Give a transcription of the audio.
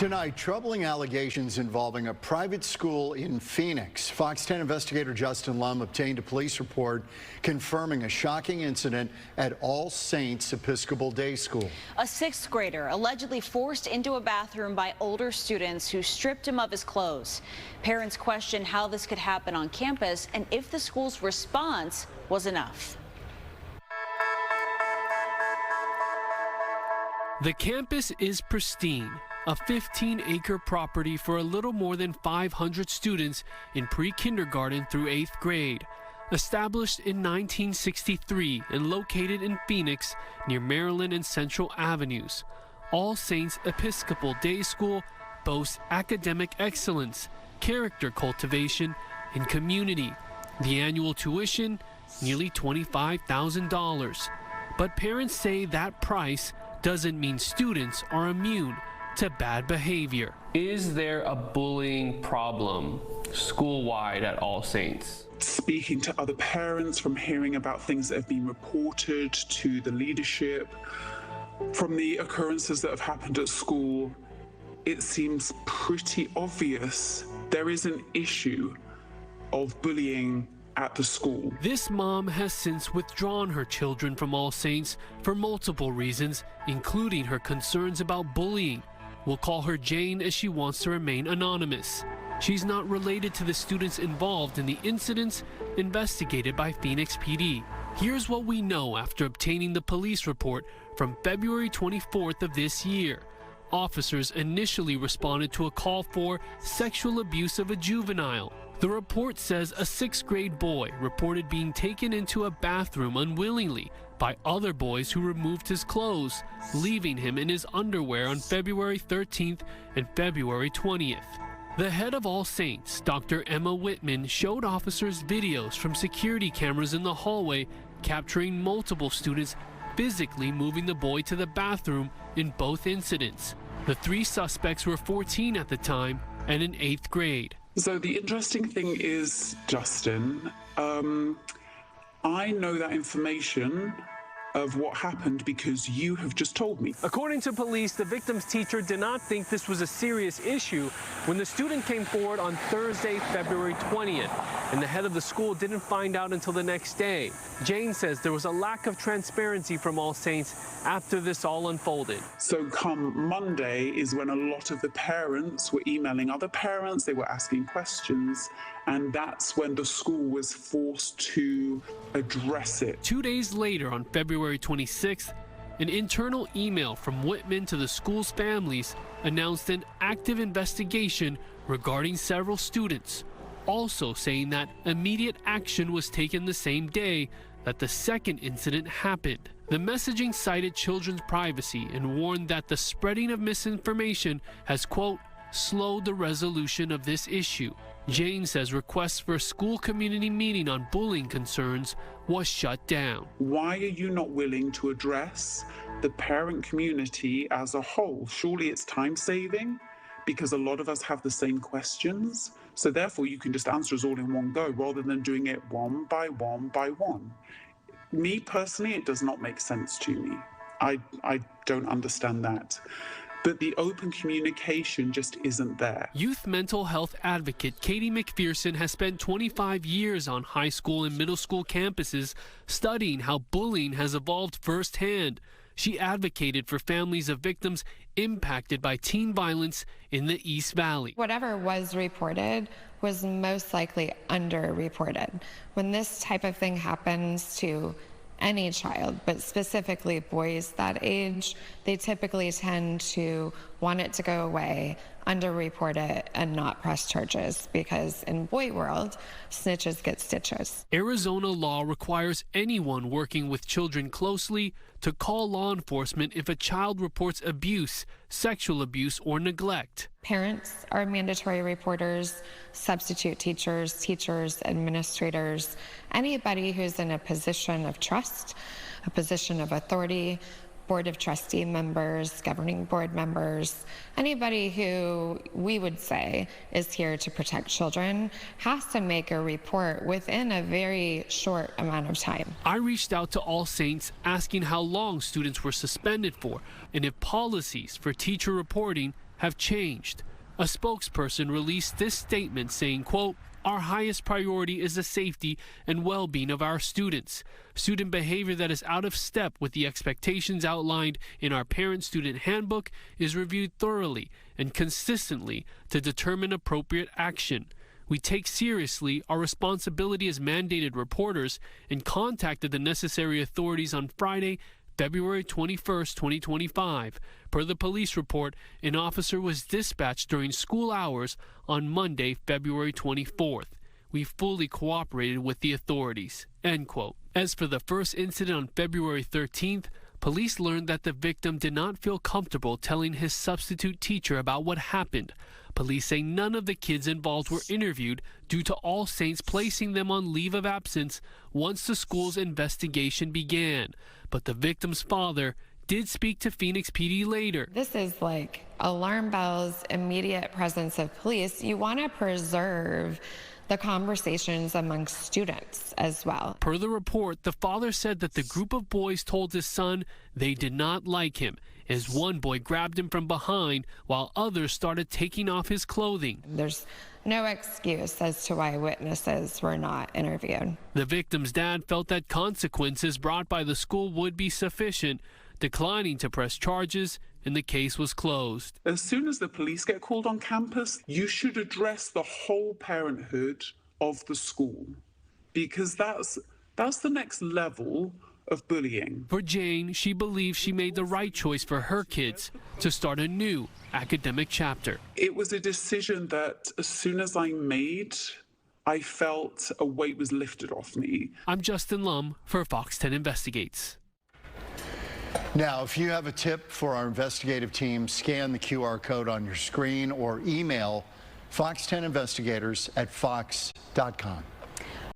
Tonight, troubling allegations involving a private school in Phoenix. Fox 10 investigator Justin Lum obtained a police report confirming a shocking incident at All Saints Episcopal Day School. A sixth grader allegedly forced into a bathroom by older students who stripped him of his clothes. Parents question how this could happen on campus and if the school's response was enough. The campus is pristine. A 15-acre property for a little more than 500 students in pre-kindergarten through 8th grade. Established in 1963 and located in Phoenix near Maryland and Central Avenues, All Saints Episcopal Day School boasts academic excellence, character cultivation, and community. The annual tuition, nearly $25,000. But parents say that price doesn't mean students are immune to bad behavior. Is there a bullying problem school-wide at All Saints? Speaking to other parents, from hearing about things that have been reported to the leadership, from the occurrences that have happened at school, it seems pretty obvious there is an issue of bullying at the school. This mom has since withdrawn her children from All Saints for multiple reasons, including her concerns about bullying. We'll call her Jane as she wants to remain anonymous. She's not related to the students involved in the incidents investigated by Phoenix PD. Here's what we know after obtaining the police report from February 24th of this year. Officers initially responded to a call for sexual abuse of a juvenile. The report says a 6th grade boy reported being taken into a bathroom unwillingly by other boys who removed his clothes, leaving him in his underwear on February 13th and February 20th. The head of All Saints, Dr. Emma Whitman, showed officers videos from security cameras in the hallway capturing multiple students physically moving the boy to the bathroom in both incidents. The 3 suspects were 14 at the time and in 8th grade. So the interesting thing is, Justin, I know that information of what happened because you have just told me. According to police, the victim's teacher did not think this was a serious issue when the student came forward on Thursday, February 20th, and the head of the school didn't find out until the next day. Jane says there was a lack of transparency from All Saints after this all unfolded. So come Monday is when a lot of the parents were emailing other parents, they were asking questions, and that's when the school was forced to address it. 2 days later, on February 26th, an internal email from Whitman to the school's families announced an active investigation regarding several students, also saying that immediate action was taken the same day that the second incident happened. The messaging cited children's privacy and warned that the spreading of misinformation has, quote, slowed the resolution of this issue. Jane says requests for a school community meeting on bullying concerns was shut down. Why are you not willing to address the parent community as a whole? Surely it's time saving because a lot of us have the same questions. So therefore you can just answer us all in one go rather than doing it one by one by one. Me personally, it does not make sense to me. I don't understand that. But the open communication just isn't there. Youth mental health advocate Katie McPherson has spent 25 years on high school and middle school campuses studying how bullying has evolved firsthand. She advocated for families of victims impacted by teen violence in the East Valley. Whatever was reported was most likely underreported. When this type of thing happens to any child, but specifically boys that age, they typically tend to want it to go away, underreport it, and not press charges because in boy world, snitches get stitches. Arizona law requires anyone working with children closely to call law enforcement if a child reports abuse, sexual abuse, or neglect. Parents are mandatory reporters, substitute teachers, teachers, administrators, anybody who's in a position of trust, a position of authority, board of trustee members, governing board members, anybody who we would say is here to protect children has to make a report within a very short amount of time. I reached out to All Saints asking how long students were suspended for and if policies for teacher reporting have changed. A spokesperson released this statement saying, quote, "Our highest priority is the safety and well-being of our students. Student behavior that is out of step with the expectations outlined in our parent-student handbook is reviewed thoroughly and consistently to determine appropriate action. We take seriously our responsibility as mandated reporters and contacted the necessary authorities on Friday, February 21st, 2025. Per the police report, an officer was dispatched during school hours on Monday, February 24th. We fully cooperated with the authorities." End quote. As for the first incident on February 13th, police learned that the victim did not feel comfortable telling his substitute teacher about what happened. Police say none of the kids involved were interviewed due to All Saints placing them on leave of absence once the school's investigation began. But the victim's father did speak to Phoenix PD later. This is like alarm bells, immediate presence of police. You want to preserve the conversations amongst students as well. Per the report, the father said that the group of boys told his son they did not like him, as one boy grabbed him from behind while others started taking off his clothing. There's no excuse as to why witnesses were not interviewed. The victim's dad felt that consequences brought by the school would be sufficient, declining to press charges, and the case was closed. As soon as the police get called on campus, you should address the whole parenthood of the school, because that's the next level of bullying. For Jane, she believes she made the right choice for her kids to start a new academic chapter. It was a decision that as soon as I made, I felt a weight was lifted off me. I'm Justin Lum for Fox 10 Investigates. Now, if you have a tip for our investigative team, scan the QR code on your screen or email Fox 10 Investigators at fox.com.